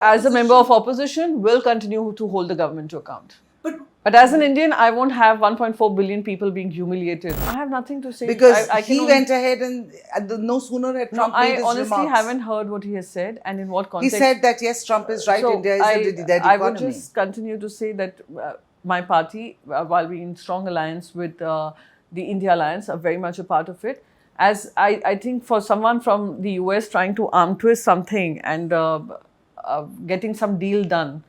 as a member of opposition, will continue to hold the government to account. But But as an Indian, I won't have 1.4 billion people being humiliated. I have nothing to say. because I can he only- went ahead and no sooner had Trump No, made I his honestly remarks. haven't heard what he has said and in what He context. said that yes, Trump is right. So India is a dead I economy. would just continue to say that my party, while being in strong alliance with the India Alliance, are very much a part of it. As I think for someone from the US trying to arm twist something and getting some deal done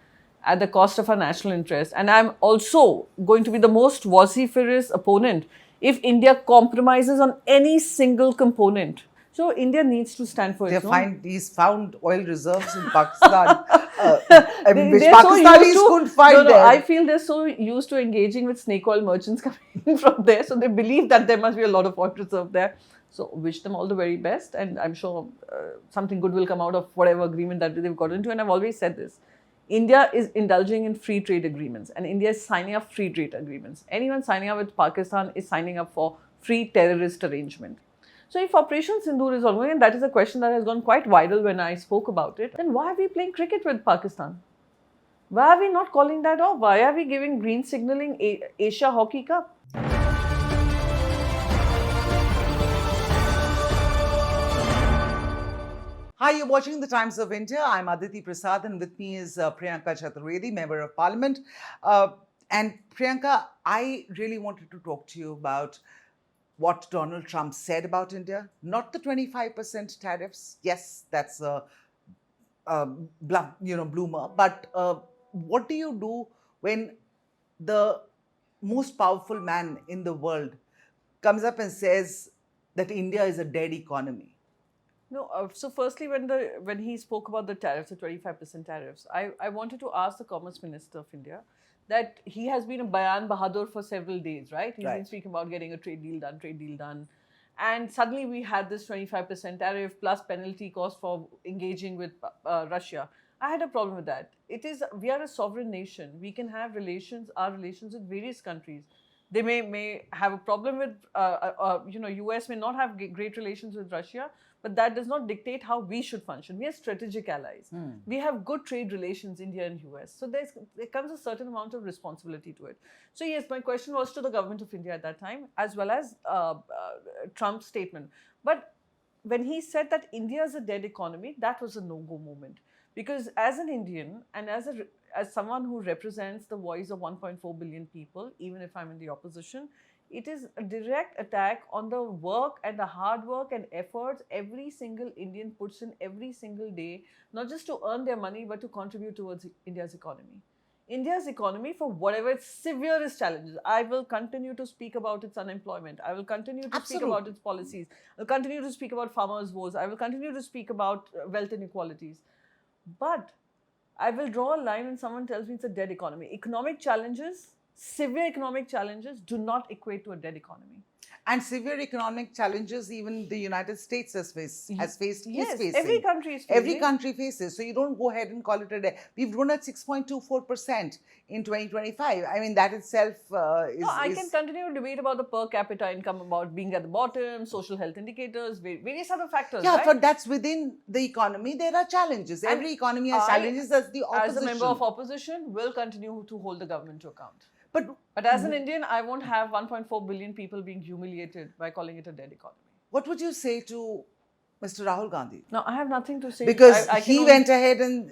at the cost of our national interest, and I'm also going to be the most vociferous opponent if India compromises on any single component. So India needs to stand for its own. He's found oil reserves in Pakistan, which They're so Pakistanis used to- couldn't find no, there. I feel they're so used to engaging with snake oil merchants coming from there, so they believe that there must be a lot of oil reserve there. So wish them all the very best, and I'm sure something good will come out of whatever agreement that they've got into. And I've always said this: India is indulging in free trade agreements, and India is signing up free trade agreements. Anyone signing up with Pakistan is signing up for free terrorist arrangement. So if Operation Sindoor is ongoing, and that is a question that has gone quite viral when I spoke about it, then why are we playing cricket with Pakistan? Why are we not calling that off? Why are we giving green signaling Asia Hockey Cup? Hi, you're watching the Times of India. I'm Aditi Prasad, and with me is Priyanka Chaturvedi, Member of Parliament. And Priyanka, I really wanted to talk to you about what Donald Trump said about India, not the 25% tariffs. Yes, that's a bloomer. But what do you do when the most powerful man in the world comes up and says that India is a dead economy? No, so firstly, when he spoke about the tariffs, the 25% tariffs, I wanted to ask the Commerce Minister of India that he has been a Bayan Bahadur for several days, right? He's been Right. speaking about getting a trade deal done. And suddenly we had this 25% tariff plus penalty cost for engaging with Russia. I had a problem with that. We are a sovereign nation. We can have our relations with various countries. They may have a problem with, US may not have great relations with Russia, but that does not dictate how we should function. We are strategic allies. We have good trade relations, India and US. So there comes a certain amount of responsibility to it. So yes, my question was to the government of India at that time, as well as Trump's statement. But when he said that India is a dead economy, that was a no-go moment. Because as an Indian and as someone who represents the voice of 1.4 billion people, even if I'm in the opposition, it is a direct attack on the work and the hard work and efforts every single Indian puts in every single day, not just to earn their money, but to contribute towards India's economy. India's economy, for whatever its severest challenges, I will continue to speak about its unemployment. I will continue to speak about its policies. I will continue to speak about farmers' woes. I will continue to speak about wealth inequalities. But I will draw a line when someone tells me it's a dead economy. Economic challenges, severe economic challenges, do not equate to a dead economy. And severe economic challenges, even the United States has faced, Yes, is facing. every country is Every facing. country faces. So you don't go ahead and call it a day. We've grown at 6.24% in 2025. I mean, that itself is... No, I can continue to debate about the per capita income, about being at the bottom, social health indicators, various other factors. Yeah, right? but that's within the economy. There are challenges. And Every economy has challenges. That's the opposition. As a member of opposition, will continue to hold the government to account. But as an Indian, I won't have 1.4 billion people being humiliated by calling it a dead economy. what would you say to Mr. Rahul Gandhi? No, I have nothing to say. Because I can he only- went ahead and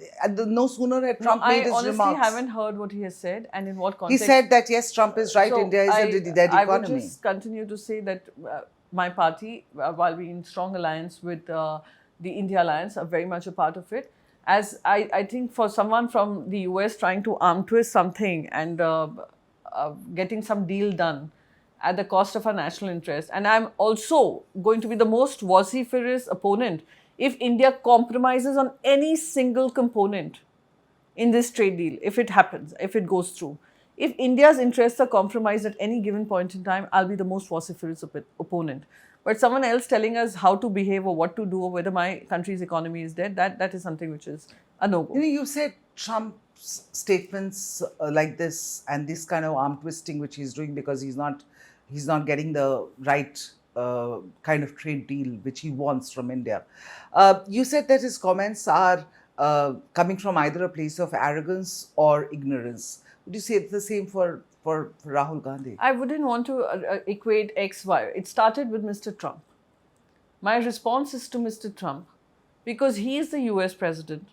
no sooner had Trump made his I honestly remarks. haven't heard what he has said and in what He context. said that yes, Trump is right. So India is a dead I would economy. just continue to say that my party, while being in strong alliance with the India Alliance, are very much a part of it. As I think for someone from the US trying to arm twist something and getting some deal done at the cost of our national interest, and I'm also going to be the most vociferous opponent if India compromises on any single component in this trade deal, if it happens, if it goes through. If India's interests are compromised at any given point in time, I'll be the most vociferous opponent. But someone else telling us how to behave or what to do or whether my country's economy is dead, that is something which is a no-go. You said Trump's statements like this and this kind of arm twisting which he's doing because he's not getting the right kind of trade deal which he wants from India. You said that his comments are coming from either a place of arrogance or ignorance. Would you say it's the same for Rahul Gandhi? I wouldn't want to equate X, Y. It started with Mr. Trump. My response is to Mr. Trump because he is the US president,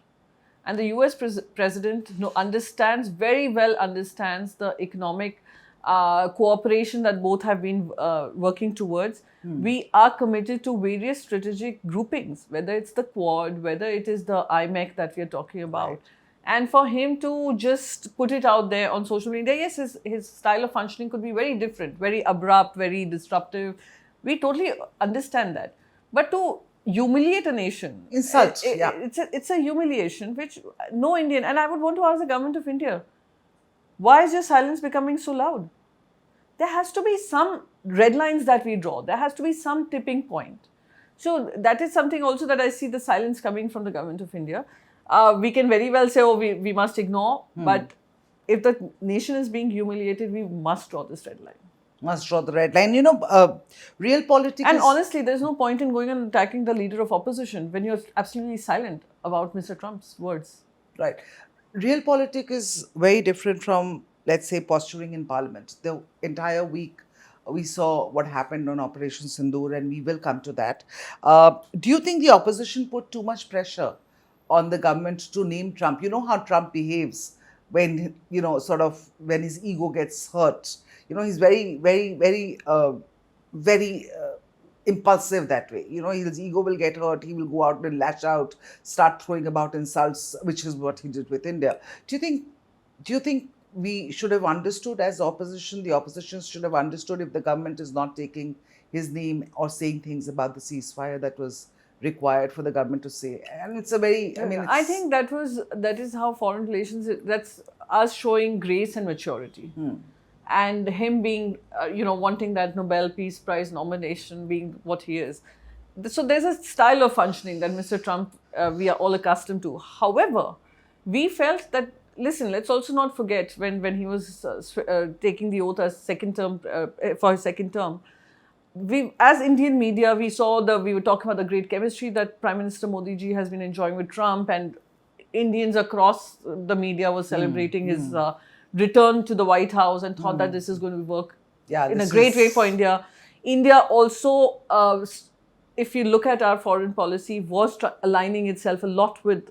and the US president understands very well understands the economic cooperation that both have been working towards. We are committed to various strategic groupings, whether it's the Quad, whether it is the IMEC that we are talking about. Right. And for him to just put it out there on social media, yes, his style of functioning could be very different, very abrupt, very disruptive. We totally understand that. But to humiliate a nation, Insult, yeah. it's a humiliation which no Indian, and I would want to ask the government of India, why is your silence becoming so loud? There has to be some red lines that we draw. There has to be some tipping point. So that is something also that I see the silence coming from the government of India. We can very well say, oh, we must ignore. But if the nation is being humiliated, we must draw this red line. Must draw the red line. Real politics. And honestly, there's no point in going and attacking the leader of opposition when you're absolutely silent about Mr. Trump's words. Right. Real politics is very different from, let's say, posturing in parliament. The entire week we saw what happened on Operation Sindoor, and we will come to that. Do you think the opposition put too much pressure on the government to name Trump? You know how Trump behaves when, when his ego gets hurt. He's very, very, very, very impulsive that way. His ego will get hurt. He will go out and lash out, start throwing about insults, which is what he did with India. Do you think we should have understood as opposition, the opposition should have understood if the government is not taking his name or saying things about the ceasefire that was required for the government to say? And it's a very, I think that is how foreign relations, that's us showing grace and maturity. And him being, wanting that Nobel Peace Prize nomination, being what he is. So there's a style of functioning that Mr. Trump, we are all accustomed to. However, we felt that, listen, let's also not forget when he was taking the oath as for his second term, we, as Indian media, we were talking about the great chemistry that Prime Minister Modi ji has been enjoying with Trump, and Indians across the media were celebrating his return to the White House and thought that this is going to work in a great way for India. India also, if you look at our foreign policy, was aligning itself a lot with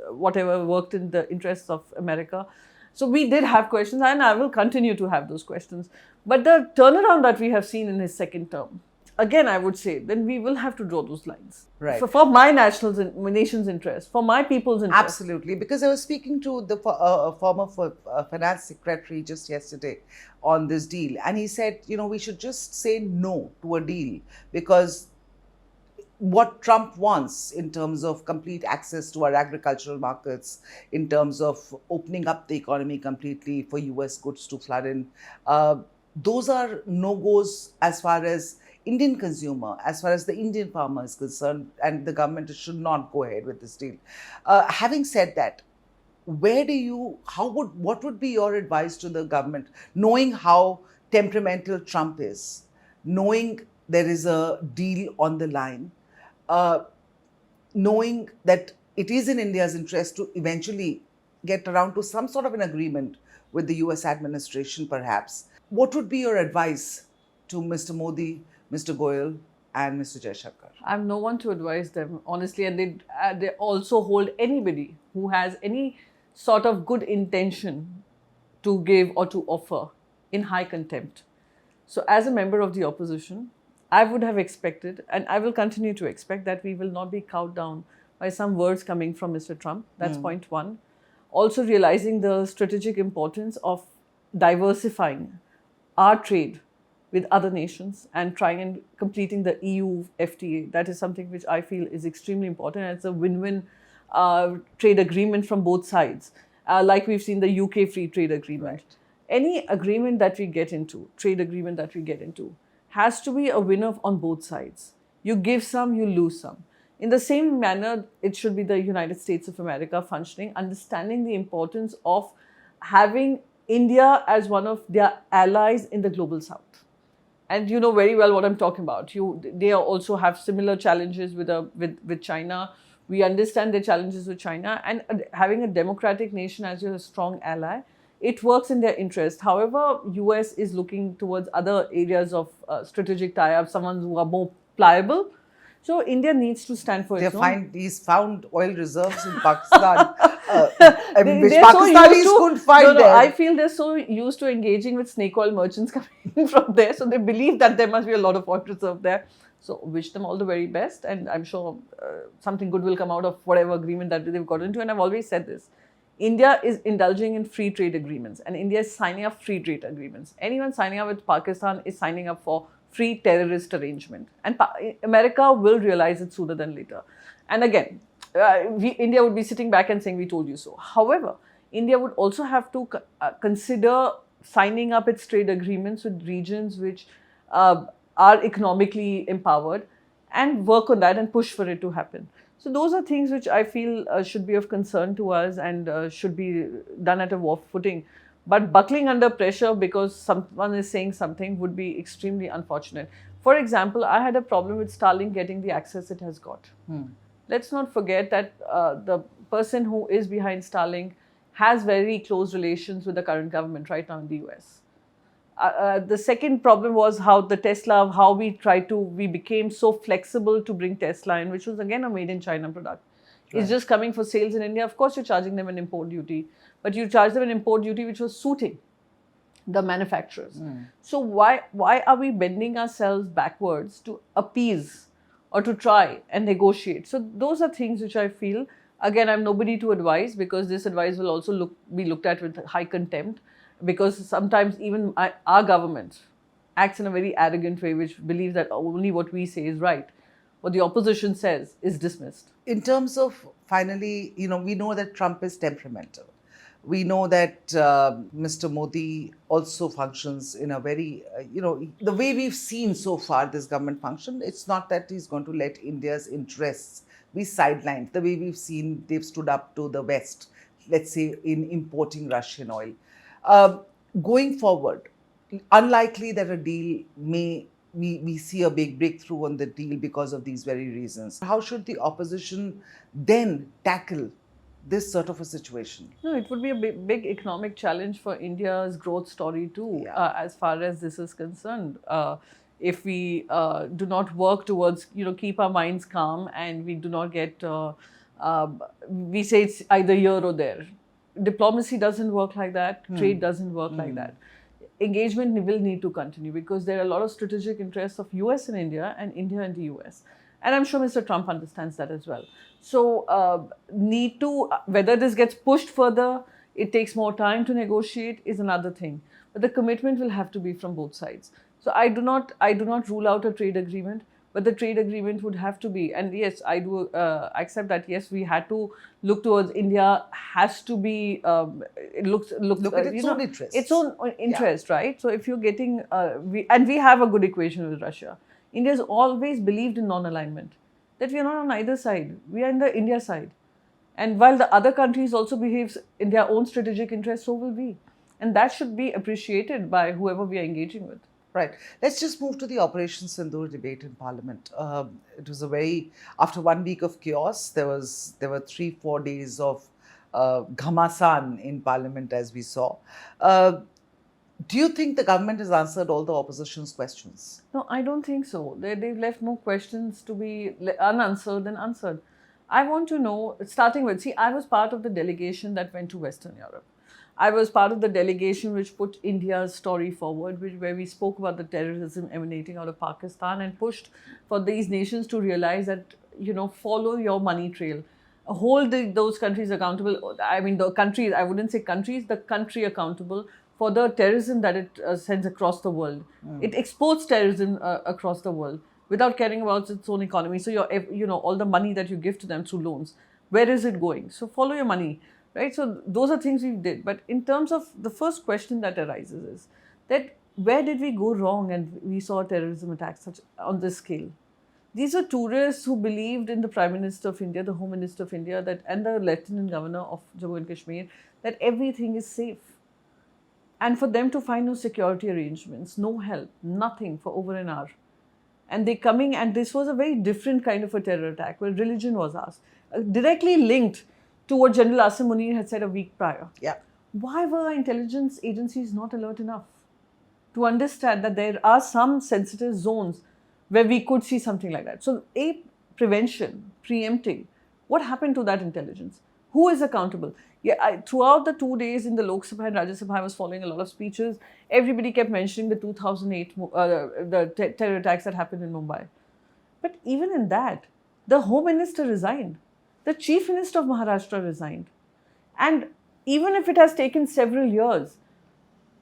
whatever worked in the interests of America. So we did have questions, and I will continue to have those questions. But the turnaround that we have seen in his second term, again, I would say, then we will have to draw those lines. Right. For my nation's interest, for my people's interest. Absolutely. Because I was speaking to the former finance secretary just yesterday on this deal, and he said, we should just say no to a deal, because what Trump wants in terms of complete access to our agricultural markets, in terms of opening up the economy completely for US goods to flood in, those are no-goes as far as Indian consumer, as far as the Indian farmer is concerned, and the government should not go ahead with this deal. Having said that, what would be your advice to the government, knowing how temperamental Trump is, knowing there is a deal on the line, knowing that it is in India's interest to eventually get around to some sort of an agreement with the US administration, perhaps? What would be your advice to Mr. Modi, Mr. Goyal, and Mr. Jaishankar? I'm no one to advise them, honestly, and they also hold anybody who has any sort of good intention to give or to offer in high contempt. So as a member of the opposition, I would have expected, and I will continue to expect, that we will not be cowed down by some words coming from Mr. Trump. That's point one. Also realizing the strategic importance of diversifying our trade with other nations and trying and completing the EU FTA. That is something which I feel is extremely important. And it's a win-win trade agreement from both sides, like we've seen the UK free trade agreement. Right. Any agreement that we get into, trade agreement that we get into, has to be a winner on both sides. You give some, you lose some. In the same manner, it should be the United States of America functioning, understanding the importance of having India as one of their allies in the global south. And you know very well what I'm talking about. They also have similar challenges with China, We understand their challenges with China, and having a democratic nation as your strong ally, it works in their interest. However, US is looking towards other areas of strategic tie-ups, someone who are more pliable. So India needs to stand for its own. He's found oil reserves in Pakistan, which They're so used Pakistanis to, couldn't find no, there. I feel they're so used to engaging with snake oil merchants coming from there, so they believe that there must be a lot of oil reserve there. So wish them all the very best, and I'm sure something good will come out of whatever agreement that they've got into. And I've always said this: India is indulging in free trade agreements, and India is signing up free trade agreements. Anyone signing up with Pakistan is signing up for free terrorist arrangement, and America will realize it sooner than later. And again, India would be sitting back and saying, "We told you so." However, India would also have to consider signing up its trade agreements with regions which are economically empowered, and work on that and push for it to happen. So those are things which I feel should be of concern to us, and should be done at a war footing. But buckling under pressure because someone is saying something would be extremely unfortunate. For example, I had a problem with Starlink getting the access it has got. Let's not forget that the person who is behind Starlink has very close relations with the current government right now in the US. The second problem was how the Tesla, how we became so flexible to bring Tesla in, which was again a made in China product. It's just coming for sales in India. Of course, you're charging them an import duty, but you charge them an import duty which was suiting the manufacturers. So why are we bending ourselves backwards to appease or to try and negotiate? So those are things which I feel, again, I'm nobody to advise, because this advice will also be looked at with high contempt, because sometimes even our government acts in a very arrogant way, which believes that only what we say is right. What the opposition says is dismissed. In terms of, finally, we know that Trump is temperamental. We know that Mr. Modi also functions in a very, the way we've seen so far this government function, it's not that he's going to let India's interests be sidelined. The way we've seen they've stood up to the West, let's say, in importing Russian oil. Going forward, unlikely that a deal we see a big breakthrough on the deal because of these very reasons. How should the opposition then tackle this sort of a situation? No, it would be a big economic challenge for India's growth story too, as far as this is concerned. If we do not work towards, keep our minds calm, and we do not get, we say it's either here or there. Diplomacy doesn't work like that. Trade doesn't work like that. Engagement will need to continue, because there are a lot of strategic interests of US in India and India and the US. And I'm sure Mr. Trump understands that as well. So whether this gets pushed further, it takes more time to negotiate, is another thing. But the commitment will have to be from both sides. So I do not rule out a trade agreement, but the trade agreement would have to be, and yes, I do accept that, yes, we had to look towards India has to be, look at its own interest. Its own interest, right? So if you're getting, we have a good equation with Russia. India's always believed in non-alignment, that we are not on either side, we are in the India side. And while the other countries also behaves in their own strategic interest, so will we. And that should be appreciated by whoever we are engaging with. Right. Let's just move to the Operation Sindoor debate in Parliament. It was after 1 week of chaos, there were 3-4 days of ghamasan in Parliament, as we saw. Do you think the government has answered all the opposition's questions? No, I don't think so. They've left more questions to be unanswered than answered. I want to know, starting with, I was part of the delegation that went to Western Europe. I was part of the delegation which put India's story forward, where we spoke about the terrorism emanating out of Pakistan and pushed for these nations to realize that, follow your money trail. Hold those countries accountable. I mean, the countries, I wouldn't say countries, the country accountable for the terrorism that it sends across the world. It exports terrorism across the world without caring about its own economy. So, all the money that you give to them through loans, where is it going? So, follow your money. Right, so those are things we did. But in terms of the first question that arises is that where did we go wrong and we saw terrorism attacks on this scale? These are tourists who believed in the Prime Minister of India, the Home Minister of India, and the Lieutenant Governor of Jammu and Kashmir, that everything is safe. And for them to find no security arrangements, no help, nothing for over an hour. And they coming, and this was a very different kind of a terror attack where religion was asked. directly linked to what General Asim Munir had said a week prior. Yeah. Why were our intelligence agencies not alert enough to understand that there are some sensitive zones where we could see something like that? So, prevention, preempting, what happened to that intelligence? Who is accountable? Yeah, throughout the 2 days in the Lok Sabha and Rajya Sabha, I was following a lot of speeches. Everybody kept mentioning the 2008 terror attacks that happened in Mumbai. But even in that, the Home Minister resigned. The Chief Minister of Maharashtra resigned. And even if it has taken several years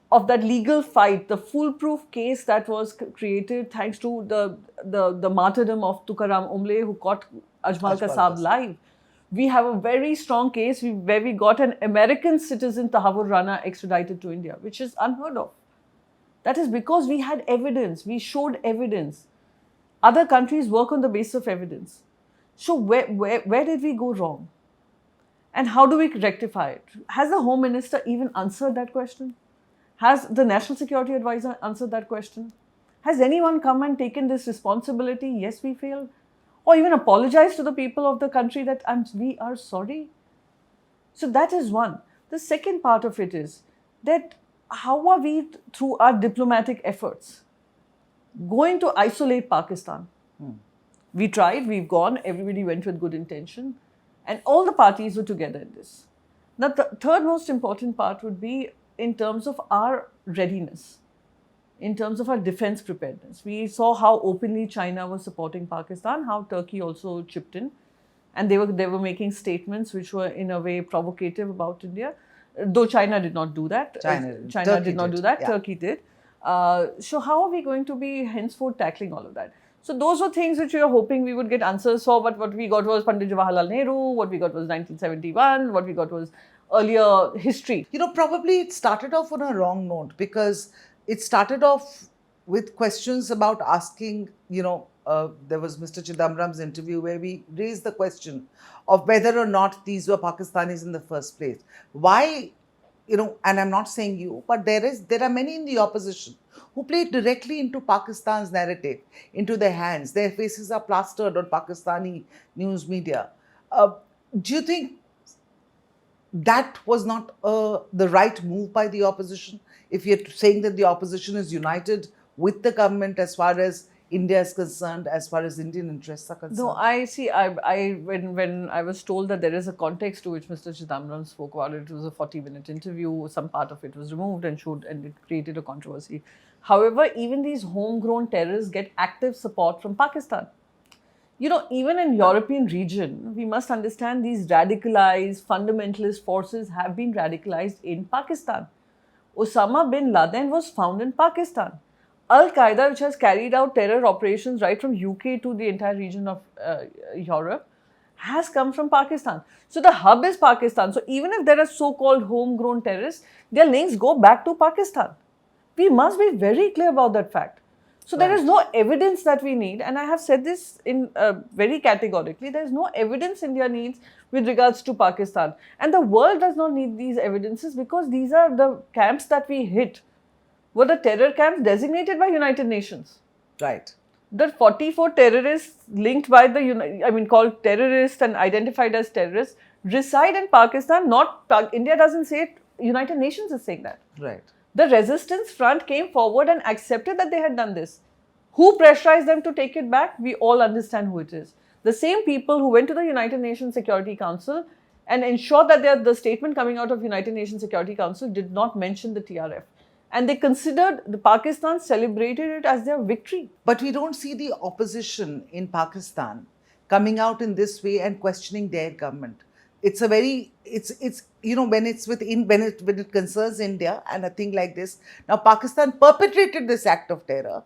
of that legal fight, the foolproof case that was created thanks to the martyrdom of Tukaram Umle, who caught Ajmal Kasab live, we have a very strong case where we got an American citizen, Tahavur Rana, extradited to India, which is unheard of. That is because we had evidence, we showed evidence. Other countries work on the basis of evidence. So where did we go wrong? And how do we rectify it? Has the Home Minister even answered that question? Has the National Security Advisor answered that question? Has anyone come and taken this responsibility? Yes, we failed. Or even apologized to the people of the country that we are sorry? So that is one. The second part of it is that how are we, through our diplomatic efforts, going to isolate Pakistan? We tried, we've gone, everybody went with good intention, and all the parties were together in this. Now, the third most important part would be in terms of our readiness, in terms of our defense preparedness. We saw how openly China was supporting Pakistan, how Turkey also chipped in, and they were making statements which were in a way provocative about India, though China did not do that. China did not do that, yeah. Turkey did. So how are we going to be henceforth tackling all of that? So those were things which we were hoping we would get answers for, but what we got was Pandit Jawaharlal Nehru, what we got was 1971, what we got was earlier history. You know, probably it started off on a wrong note, because it started off with questions about asking, there was Mr. Chidambaram's interview where we raised the question of whether or not these were Pakistanis in the first place. Why, and I'm not saying you, but there are many in the opposition who played directly into Pakistan's narrative, into their hands. Their faces are plastered on Pakistani news media. Do you think that was not the right move by the opposition? If you're saying that the opposition is united with the government as far as India is concerned, as far as Indian interests are concerned? No, I see. When I was told that there is a context to which Mr. Chidambaram spoke about it was a 40-minute interview. Some part of it was removed and it created a controversy. However, even these homegrown terrorists get active support from Pakistan. Even in European region, we must understand these radicalized, fundamentalist forces have been radicalized in Pakistan. Osama bin Laden was found in Pakistan. Al-Qaeda, which has carried out terror operations right from UK to the entire region of Europe, has come from Pakistan. So the hub is Pakistan. So even if there are so-called homegrown terrorists, their links go back to Pakistan. We must be very clear about that fact. So there is no evidence that we need, and I have said this in very categorically, there is no evidence India needs with regards to Pakistan. And the world does not need these evidences, because these are the camps that we hit, were the terror camps designated by United Nations. Right. The 44 terrorists linked by called terrorists and identified as terrorists reside in Pakistan, India doesn't say it, United Nations is saying that. Right. The resistance front came forward and accepted that they had done this. Who pressurized them to take it back? We all understand who it is. The same people who went to the United Nations Security Council and ensured that the statement coming out of United Nations Security Council did not mention the TRF. And they considered the Pakistan celebrated it as their victory. But we don't see the opposition in Pakistan coming out in this way and questioning their government. It's when it concerns India and a thing like this. Now, Pakistan perpetrated this act of terror.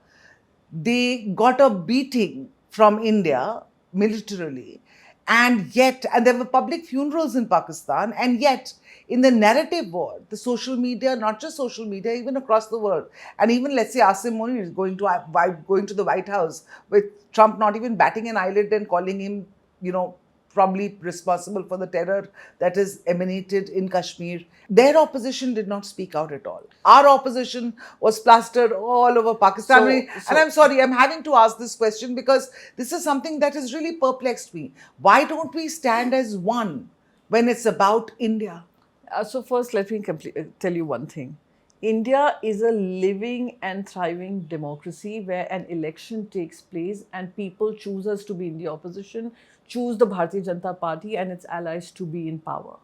They got a beating from India militarily, and there were public funerals in Pakistan, and yet in the narrative war, the social media, not just social media, even across the world, and even let's say Asim Munir is going to the White House with Trump not even batting an eyelid and calling him, probably responsible for the terror that is emanated in Kashmir. Their opposition did not speak out at all. Our opposition was plastered all over Pakistan. And I'm sorry, I'm having to ask this question because this is something that has really perplexed me. Why don't we stand as one when it's about India? So first, let me tell you one thing. India is a living and thriving democracy where an election takes place and people choose us to be in the opposition, choose the Bharatiya Janata Party and its allies to be in power.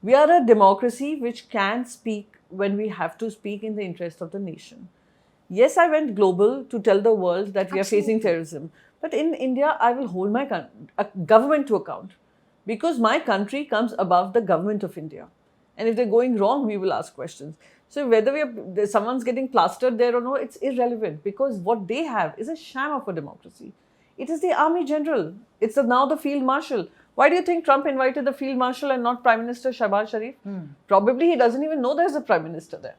We are a democracy which can speak when we have to speak in the interest of the nation. Yes, I went global to tell the world that we are facing terrorism. But in India, I will hold my government to account because my country comes above the government of India. And if they're going wrong, we will ask questions. So whether someone's getting plastered there or no, it's irrelevant because what they have is a sham of a democracy. It is the army general. It's now the field marshal. Why do you think Trump invited the field marshal and not Prime Minister Shahbaz Sharif? Probably he doesn't even know there's a prime minister there.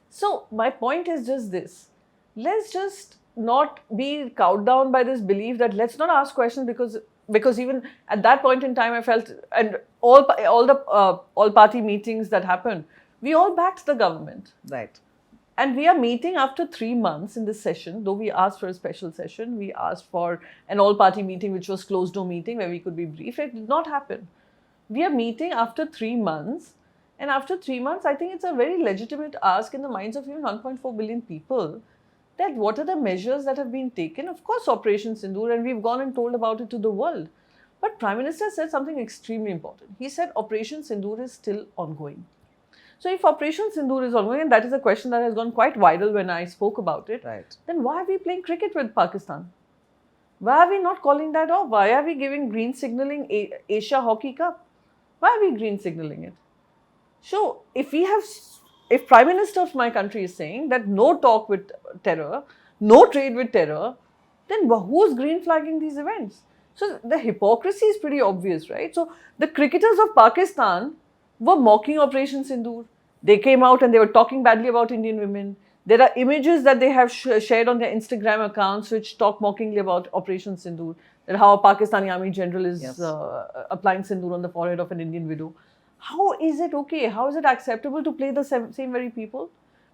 So my point is just this. Let's just not be cowed down by this belief that let's not ask questions because even at that point in time I felt, and all the all party meetings that happened, we all backed the government. Right. And we are meeting after 3 months in this session, though we asked for a special session, we asked for an all-party meeting, which was closed door meeting where we could be briefed. It did not happen. We are meeting after 3 months. And after 3 months, I think it's a very legitimate ask in the minds of even 1.4 billion people that what are the measures that have been taken? Of course, Operation Sindoor, and we've gone and told about it to the world. But Prime Minister said something extremely important. He said Operation Sindoor is still ongoing. So if Operation Sindoor is ongoing, and that is a question that has gone quite viral when I spoke about it, right, then why are we playing cricket with Pakistan? Why are we not calling that off? Why are we giving green signaling Asia Hockey Cup? Why are we green signaling it? So if Prime Minister of my country is saying that no talk with terror, no trade with terror, then who's green flagging these events? So the hypocrisy is pretty obvious, right? So the cricketers of Pakistan were mocking Operation Sindoor. They came out and they were talking badly about Indian women. There are images that they have shared on their Instagram accounts which talk mockingly about Operation Sindoor, that how a Pakistani army general is applying Sindoor on the forehead of an Indian widow. How is it okay? How is it acceptable to play the same very people?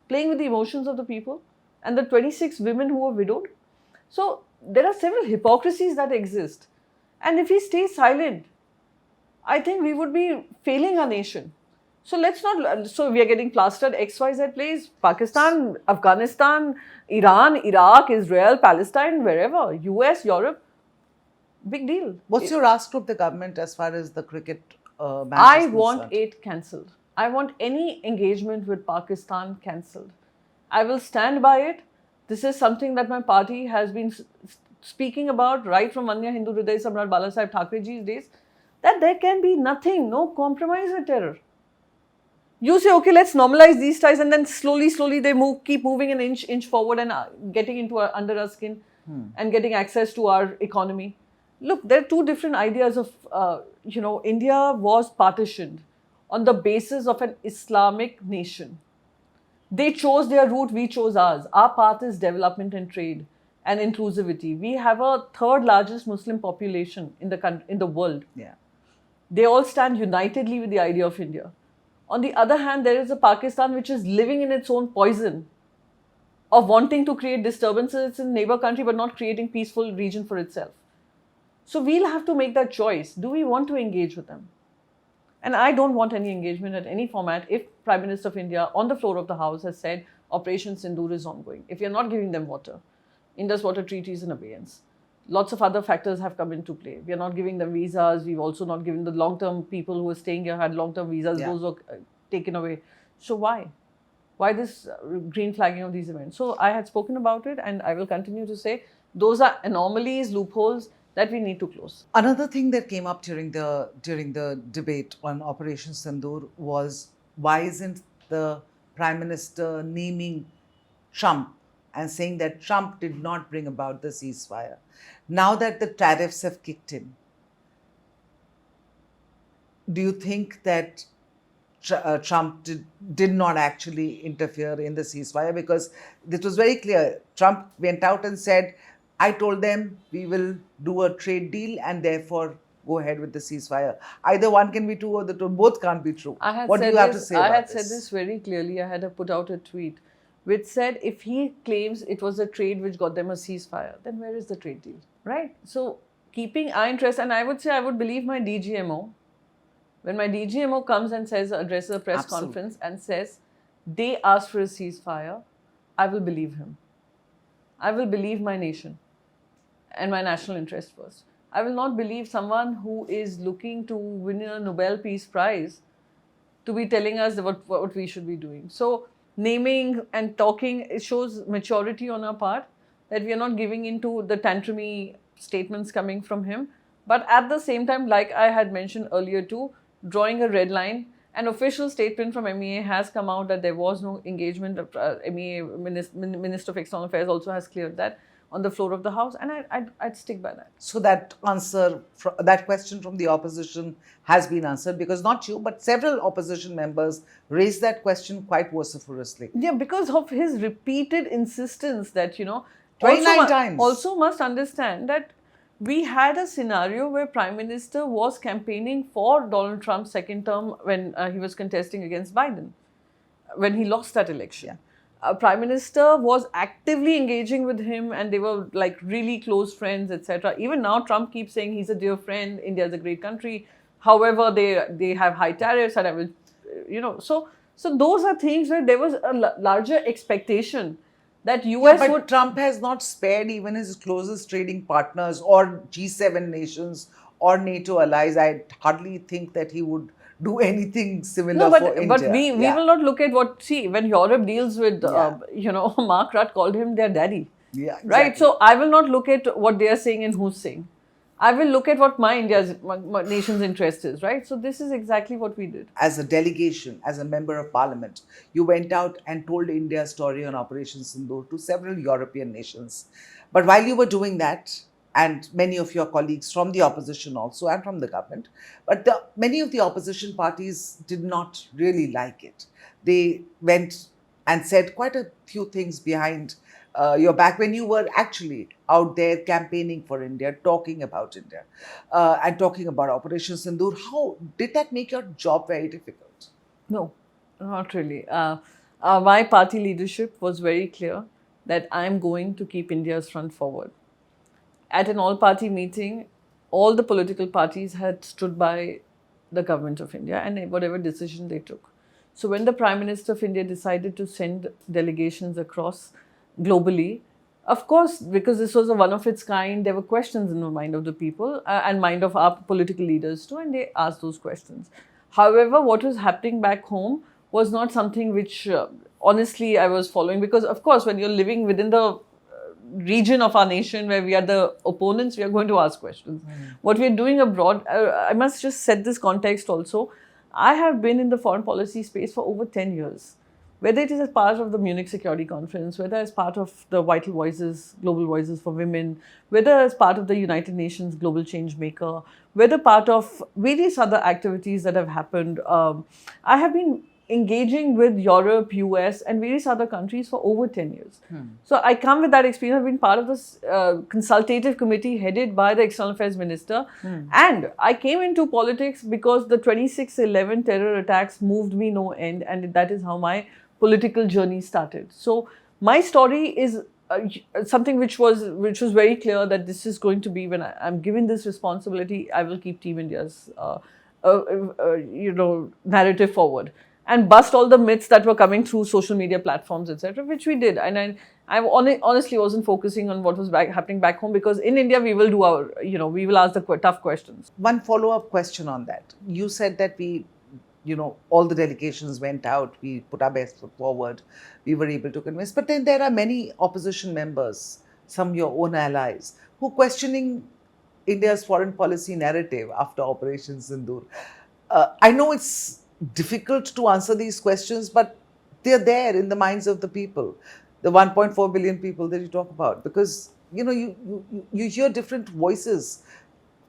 Playing with the emotions of the people and the 26 women who were widowed? So there are several hypocrisies that exist. And if we stay silent, I think we would be failing our nation. So let's not, so we are getting plastered XYZ place, Pakistan, Afghanistan, Iran, Iraq, Israel, Palestine, wherever, US, Europe, big deal. What's your ask of the government as far as the cricket match I is want concerned? it cancelled. I want any engagement with Pakistan cancelled. I will stand by it. This is something that my party has been speaking about right from Anya Hindu Hriday Samrat Balasaheb Thackerayji's days, that there can be nothing, no compromise with terror. You say, okay, let's normalize these ties, and then slowly they keep moving an inch forward and getting into under our skin and getting access to our economy. Look, there are two different ideas of, India was partitioned on the basis of an Islamic nation. They chose their route, we chose ours. Our path is development and trade and inclusivity. We have a third largest Muslim population in the world. Yeah. They all stand unitedly with the idea of India. On the other hand, there is a Pakistan which is living in its own poison of wanting to create disturbances in neighbor country but not creating peaceful region for itself. So we'll have to make that choice. Do we want to engage with them? And I don't want any engagement at any format if Prime Minister of India on the floor of the House has said Operation Sindoor is ongoing. If you're not giving them water, Indus Water Treaty is in abeyance. Lots of other factors have come into play. We are not giving them visas. We've also not given the long-term people who were staying here had long-term visas. Yeah. Those were taken away. So why? Why this green flagging of these events? So I had spoken about it and I will continue to say those are anomalies, loopholes that we need to close. Another thing that came up during the debate on Operation Sindoor was why isn't the Prime Minister naming Trump and saying that Trump did not bring about the ceasefire? Now that the tariffs have kicked in, do you think that Trump did not actually interfere in the ceasefire? Because it was very clear. Trump went out and said, I told them we will do a trade deal and therefore go ahead with the ceasefire. Either one can be true or both can't be true. I had What do said you have to this, say I about had said this very clearly. I had put out a tweet which said if he claims it was the trade which got them a ceasefire, then where is the trade deal? Right? So keeping our interest, and I would say I would believe my DGMO. When my DGMO comes and says, addresses a press Absolutely. conference and says they asked for a ceasefire, I will believe him. I will believe my nation and my national interest first. I will not believe someone who is looking to win a Nobel Peace Prize to be telling us what we should be doing. So naming and talking, it shows maturity on our part, that we are not giving into the tantrumy statements coming from him. But at the same time, like I had mentioned earlier too, drawing a red line. An official statement from MEA has come out that there was no engagement. MEA Minister of External Affairs also has cleared that on the floor of the House, and I'd stick by that. So that that question from the opposition has been answered, because not you, but several opposition members raised that question quite vociferously. Yeah, because of his repeated insistence that, 29 times. Also must understand that we had a scenario where Prime Minister was campaigning for Donald Trump's second term when he was contesting against Biden, when he lost that election. Yeah. Prime Minister was actively engaging with him and they were like really close friends, etc. Even now, Trump keeps saying he's a dear friend, India is a great country. However, they have high tariffs and I will, so those are things where there was a larger expectation that US But would. Trump has not spared even his closest trading partners or G7 nations or NATO allies. I hardly think that he would do anything similar No, for India. but we will not look at when Europe deals with, Mark Rutte called him their daddy. Yeah, exactly. Right? So I will not look at what they are saying and who's saying. I will look at what my nation's interest is, right? So this is exactly what we did. As a delegation, as a member of parliament, you went out and told India's story on Operation Sindoor to several European nations. But while you were doing that, and many of your colleagues from the opposition also and from the government, but many of the opposition parties did not really like it. They went and said quite a few things behind your back when you were actually out there campaigning for India, talking about India, and talking about Operation Sindoor. How did that make your job very difficult? No, not really. My party leadership was very clear that I'm going to keep India's front forward. At an all-party meeting, all the political parties had stood by the government of India and whatever decision they took. So when the Prime Minister of India decided to send delegations across globally, of course, because this was a one of its kind, there were questions in the mind of the people and mind of our political leaders too, and they asked those questions. However, what was happening back home was not something which, honestly, I was following, because, of course, when you're living within the region of our nation where we are the opponents, we are going to ask questions. What we are doing abroad, I must just set this context also. I have been in the foreign policy space for over 10 years. Whether it is as part of the Munich Security Conference, whether as part of the Vital Voices, Global Voices for Women, whether as part of the United Nations Global Change Maker, whether part of various other activities that have happened, I have been engaging with Europe, US and various other countries for over 10 years. So I come with that experience. I've been part of this consultative committee headed by the External Affairs Minister. And I came into politics because the 26/11 terror attacks moved me no end, and that is how my political journey started. So my story is something which was very clear that this is going to be, when I'm given this responsibility, I will keep Team India's narrative forward and bust all the myths that were coming through social media platforms, etc., which we did. And I honestly wasn't focusing on what was happening back home, because in India we will do our, we will ask the tough questions. One follow-up question on that. You said that we, all the delegations went out, we put our best foot forward, we were able to convince. But then there are many opposition members, some your own allies, who are questioning India's foreign policy narrative after Operation Sindoor. I know it's difficult to answer these questions, but they're there in the minds of the people, the 1.4 billion people that you talk about, because you hear different voices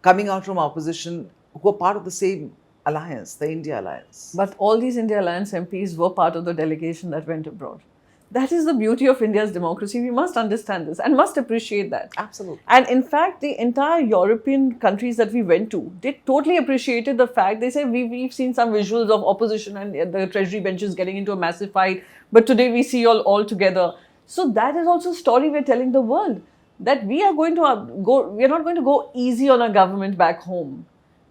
coming out from opposition who are part of the same alliance, the India Alliance. But all these India Alliance MPs were part of the delegation that went abroad. That is the beauty of India's democracy. We must understand this and must appreciate that. Absolutely. And in fact, the entire European countries that we went to, they totally appreciated the fact. They said, we've seen some visuals of opposition and the treasury benches getting into a massive fight, but today we see you all together. So that is also a story we're telling the world, that we are going to we are not going to go easy on our government back home.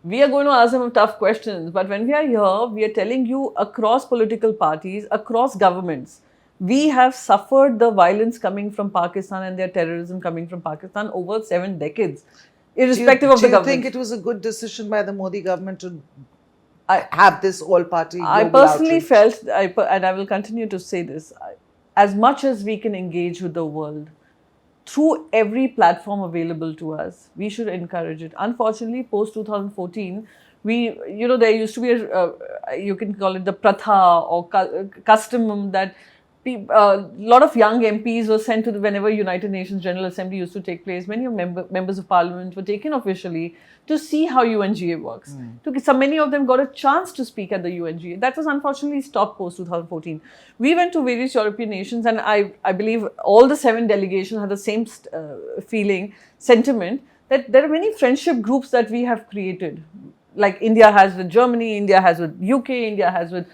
We are going to ask them tough questions. But when we are here, we are telling you across political parties, across governments, we have suffered the violence coming from Pakistan and their terrorism coming from Pakistan over 7 decades, irrespective of the government. Do you think it was a good decision by the Modi government to have this all-party global I personally outreach? felt, and I will continue to say this, as much as we can engage with the world through every platform available to us, we should encourage it. Unfortunately, post 2014, there used to be you can call it the pratha or custom that a lot of young MPs were sent to whenever United Nations General Assembly used to take place. Many members of Parliament were taken officially to see how UNGA works. So many of them got a chance to speak at the UNGA. That was unfortunately stopped post 2014. We went to various European nations, and I believe all the 7 delegations had the same sentiment, that there are many friendship groups that we have created. Like India has with Germany, India has with UK, India has with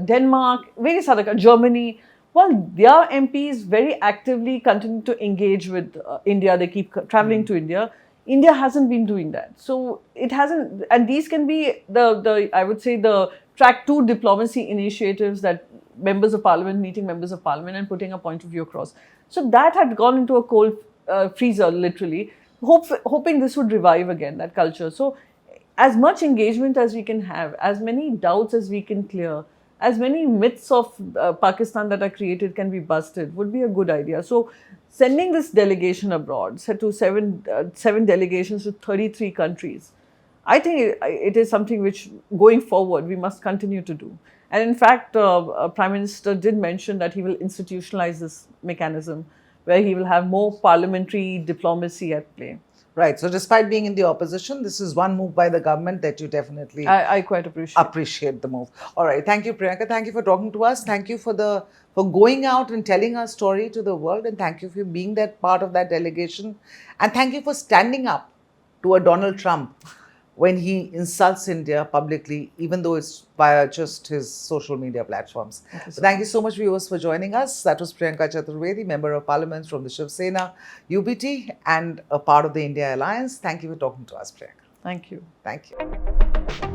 Denmark, various other Germany. Well, their MPs very actively continue to engage with India. They keep traveling to India. India hasn't been doing that. So it hasn't, and these can be I would say the track 2 diplomacy initiatives, that members of parliament meeting members of parliament and putting a point of view across. So that had gone into a cold freezer, literally, hoping this would revive again, that culture. So as much engagement as we can have, as many doubts as we can clear, as many myths of Pakistan that are created can be busted, would be a good idea. So sending this delegation abroad, to 7 delegations to 33 countries, I think it is something which, going forward, we must continue to do. And in fact, Prime Minister did mention that he will institutionalize this mechanism, where he will have more parliamentary diplomacy at play. Right. So despite being in the opposition, this is one move by the government that you definitely I quite appreciate the move. All right. Thank you, Priyanka. Thank you for talking to us. Thank you for going out and telling our story to the world. And thank you for being that part of that delegation. And thank you for standing up to a Donald Trump when he insults India publicly, even though it's via just his social media platforms. Thank you so much, viewers, for joining us. That was Priyanka Chaturvedi, Member of Parliament from the Shiv Sena UBT and a part of the India Alliance. Thank you for talking to us, Priyanka. Thank you. Thank you.